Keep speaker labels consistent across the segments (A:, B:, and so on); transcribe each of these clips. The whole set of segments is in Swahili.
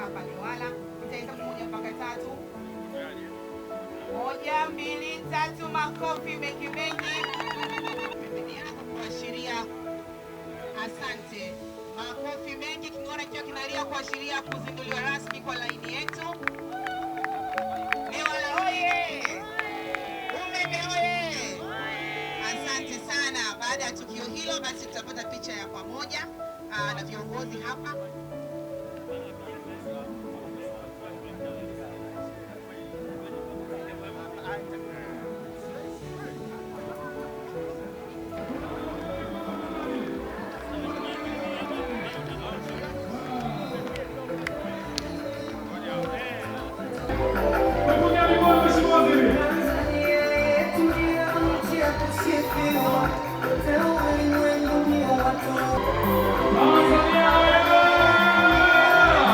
A: hapa Newala. Nitahesabu 1 mpaka 3. 1, 2, 3. Makofi mengi mengi. Pembeni yako kuashiria asante. Makofi mengi, king'ora kikiwa kinalia kuashiria kuzinduliwa rasmi kwa laini yetu. Newala oye! Umeme oye! Asante sana. Baada ya tukio hilo, basi tutapata picha ya pamoja na viongozi hapa.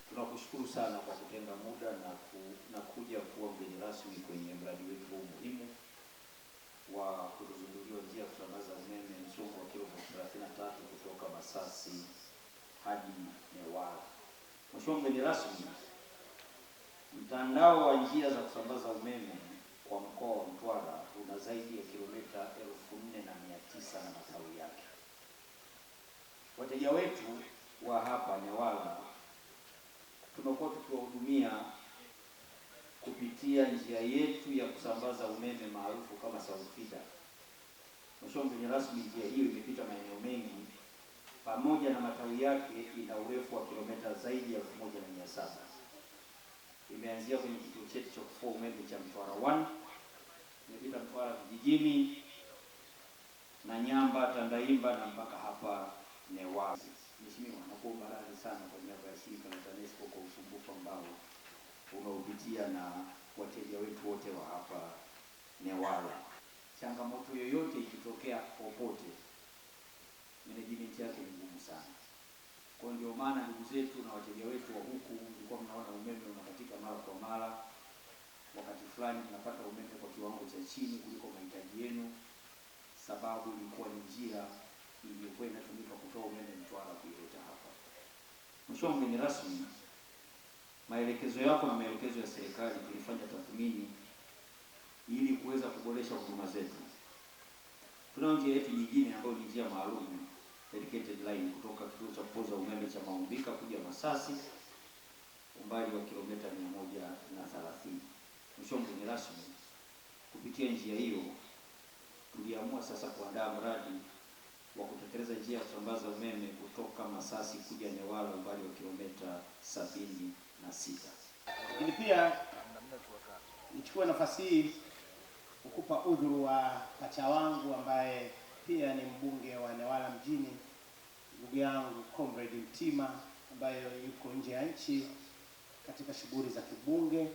B: Tunakushukuru sana kwa kutenga muda na kuja kuwa mgeni rasmi kwenye mradi wetu huu muhimu wa kuzinduliwa njia ya kusambaza umeme msongo wa kilovolti 33 kutoka Masasi hadi Newala. Mheshimiwa mgeni rasmi, mtandao wa njia za kusambaza umeme kwa mkoa wa Mtwara una zaidi ya kilomita 4,900 na matawi yake. Wateja wetu wa hapa Newala tumekuwa tukiwahudumia kupitia njia yetu ya kusambaza umeme maarufu kama South Feeder. Mheshimiwa mgeni rasmi, njia hiyo imepita maeneo mengi, pamoja na matawi yake ina urefu wa kilomita zaidi ya 1,700. Imeanzia kwenye kituo chetu cha kufua umeme cha Mtwara 1, imepita Mtwara vijijini na Nyamba, Tandaimba na mpaka hapa Newala. Mheshimiwa, nakuomba radhi sana kwa niaba ya shirika la TANESCO kwa usumbufu ambao unaopitia na wateja wetu wote wa hapa Newala. Changamoto yoyote ikitokea popote, management yake ni ngumu sana. Kwa ndio maana ndugu zetu na wateja wetu wa huku mlikuwa mnaona umeme unakatika mara kwa mara. Wakati fulani tunapata umeme kwa kiwango cha chini kuliko mahitaji yenu, sababu ilikuwa ni njia iliyokuwa inatumika kutoa umeme Mtwara kuileta hapa. Mheshimiwa mgeni rasmi, maelekezo yako na maelekezo ya serikali tulifanya tathmini ili kuweza kuboresha huduma zetu. Tunao njia yetu nyingine ambayo ni njia maalum dedicated line kutoka kituo cha kupoza umeme cha Maumbika kuja Masasi, umbali wa kilomita 130. Mheshimiwa mgeni rasmi, kupitia njia hiyo tuliamua sasa kuandaa mradi wa kutekeleza njia ya kusambaza umeme kutoka Masasi kuja Newala, umbali wa kilomita 76.
C: Lakini pia nichukue nafasi hii kukupa udhuru wa pacha wangu ambaye pia ni mbunge wa Newala mjini, ndugu yangu Comrade Mtima, ambaye yuko nje ya nchi katika shughuli za kibunge.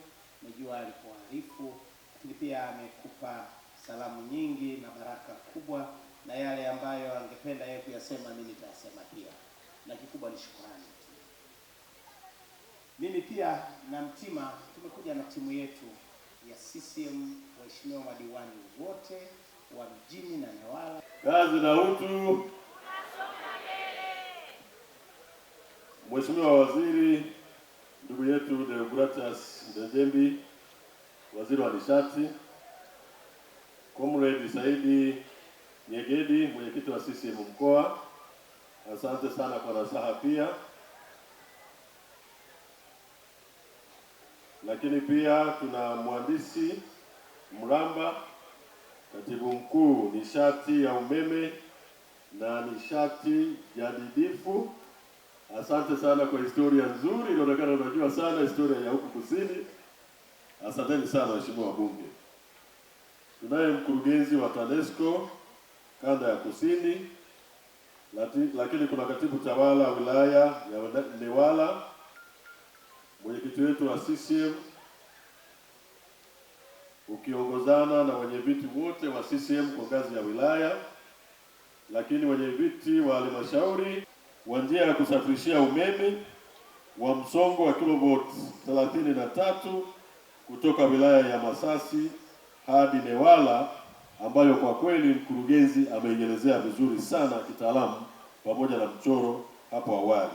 C: Najua alipoarifu, lakini pia amekupa salamu nyingi na baraka kubwa, na yale ambayo angependa yeye kuyasema mimi nitasema pia, na kikubwa ni shukrani. Mimi pia na Mtima tumekuja na timu yetu ya CCM, waheshimiwa madiwani wote wa mjini na Newala.
D: Kazi na utu. Mheshimiwa Waziri, ndugu yetu Deogratias Ndejembi, Waziri wa Nishati, Comrade Saidi Nyegedi, mwenyekiti wa CCM mkoa, asante sana kwa nasaha pia. Lakini pia tuna mhandisi Mramba, katibu mkuu nishati ya umeme na nishati jadidifu. Asante sana kwa historia nzuri, inaonekana unajua sana historia ya huku kusini. Asanteni sana waheshimiwa wabunge. Tunaye mkurugenzi wa TANESCO kanda ya kusini, lakini kuna katibu tawala wilaya ya Newala, mwenyekiti wetu wa CCM ukiongozana na wenyeviti wote wa CCM kwa ngazi ya wilaya, lakini wenyeviti wa halmashauri wa njia ya kusafirishia umeme wa msongo wa kilovolti 33 kutoka wilaya ya Masasi hadi Newala, ambayo kwa kweli mkurugenzi ameielezea vizuri sana kitaalamu pamoja na mchoro hapo awali.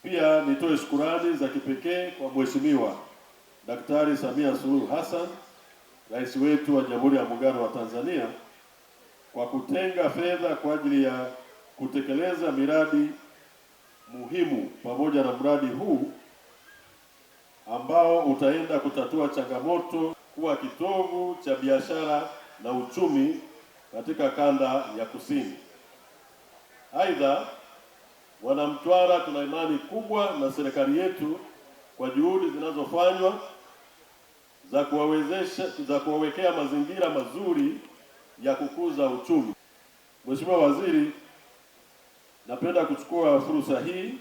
D: Pia nitoe shukurani za kipekee kwa Mheshimiwa Daktari Samia Suluhu Hassan, Rais wetu wa Jamhuri ya Muungano wa Tanzania, kwa kutenga fedha kwa ajili ya kutekeleza miradi muhimu pamoja na mradi huu ambao utaenda kutatua changamoto, kuwa kitovu cha biashara na uchumi katika kanda ya Kusini. Aidha, Wanamtwara tuna imani kubwa na serikali yetu kwa juhudi zinazofanywa za kuwawekea mazingira mazuri ya kukuza uchumi. Mheshimiwa Waziri, napenda kuchukua fursa hii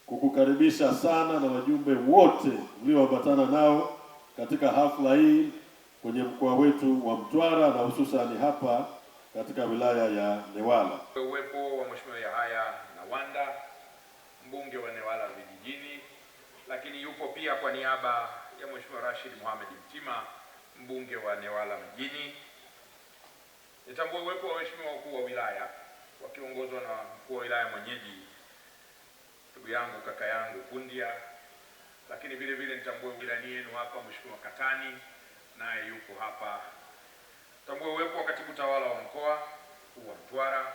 D: kukukaribisha sana na wajumbe wote mlioambatana nao katika hafla hii kwenye mkoa wetu wa Mtwara na hususani hapa katika wilaya ya Newala.
E: Uwepo wa Mheshimiwa Yahaya Nawanda, mbunge wa Newala vijijini, lakini yupo pia kwa niaba ya Mheshimiwa Rashid Mohamed Mtima, mbunge wa Newala mjini. Nitambue uwepo wa waheshimiwa wakuu wa wilaya wakiongozwa na mkuu wa wilaya mwenyeji ndugu yangu kaka yangu Kundia, lakini vile vile nitambue wilani yenu hapa Mheshimiwa Katani, naye yupo hapa. Nitambue uwepo wa katibu tawala wa mkoa wa Mtwara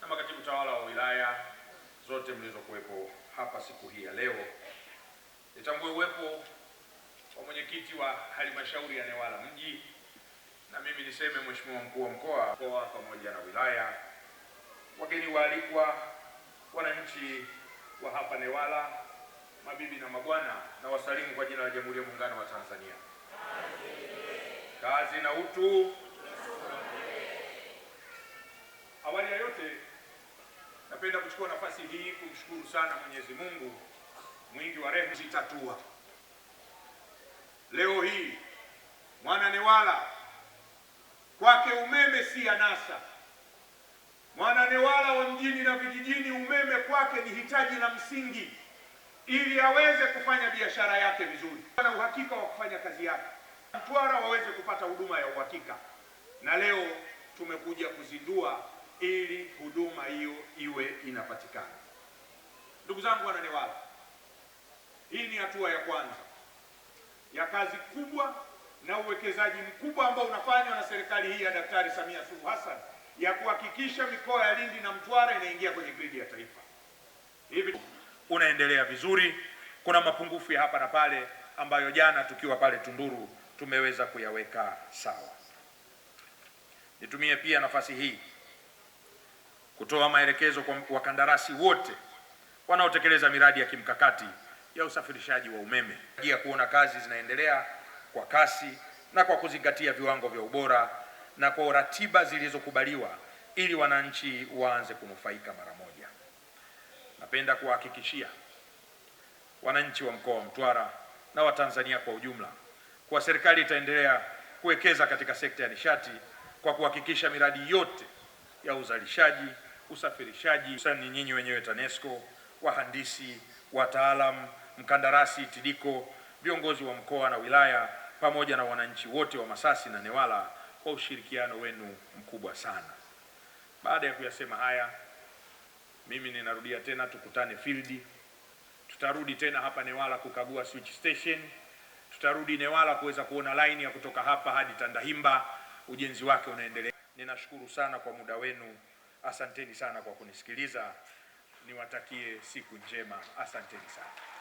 E: na makatibu tawala wa wilaya zote mlizokuwepo hapa siku hii ya leo. Nitambue uwepo wa mwenyekiti wa halmashauri ya Newala mji, na mimi niseme Mheshimiwa mkuu wa mkoa pamoja na wilaya, wageni waalikwa, wananchi wa hapa Newala, mabibi na mabwana, na wasalimu kwa jina la Jamhuri ya Muungano wa Tanzania. Kazi na utu. Awali ya yote, napenda kuchukua nafasi hii kumshukuru sana Mwenyezi Mungu mwingi wa rehema zitatua. Leo hii mwana Newala kwake umeme si anasa. Mwana Newala wa mjini na vijijini, umeme kwake ni hitaji la msingi ili aweze kufanya biashara yake vizuri na uhakika wa kufanya kazi yake, Mtwara waweze kupata huduma ya uhakika. Na leo tumekuja kuzindua ili huduma hiyo iwe inapatikana. Ndugu zangu wana Newala, hii ni hatua ya kwanza ya kazi kubwa na uwekezaji mkubwa ambao unafanywa na serikali hii ya Daktari Samia Suluhu Hassan ya kuhakikisha mikoa ya Lindi na Mtwara inaingia kwenye gridi ya taifa. Hivi unaendelea vizuri. Kuna mapungufu ya hapa na pale ambayo jana tukiwa pale Tunduru tumeweza kuyaweka sawa. Nitumie pia nafasi hii kutoa maelekezo kwa wakandarasi wote wanaotekeleza miradi ya kimkakati ya usafirishaji wa umeme ya kuona kazi zinaendelea kwa kasi na kwa kuzingatia viwango vya ubora na kwa ratiba zilizokubaliwa ili wananchi waanze kunufaika mara moja. Napenda kuwahakikishia wananchi wa mkoa wa Mtwara na Watanzania kwa ujumla kwa serikali itaendelea kuwekeza katika sekta ya nishati kwa kuhakikisha miradi yote ya uzalishaji, usafirishaji, ni nyinyi wenyewe TANESCO, wahandisi, wataalamu, mkandarasi TIDICO, viongozi wa mkoa na wilaya pamoja na wananchi wote wa Masasi na Newala kwa ushirikiano wenu mkubwa sana. Baada ya kuyasema haya, mimi ninarudia tena, tukutane field. Tutarudi tena hapa Newala kukagua switch station. Tutarudi Newala kuweza kuona line ya kutoka hapa hadi Tandahimba, ujenzi wake unaendelea. Ninashukuru sana kwa muda wenu. Asanteni sana kwa kunisikiliza. Niwatakie siku njema. Asanteni sana.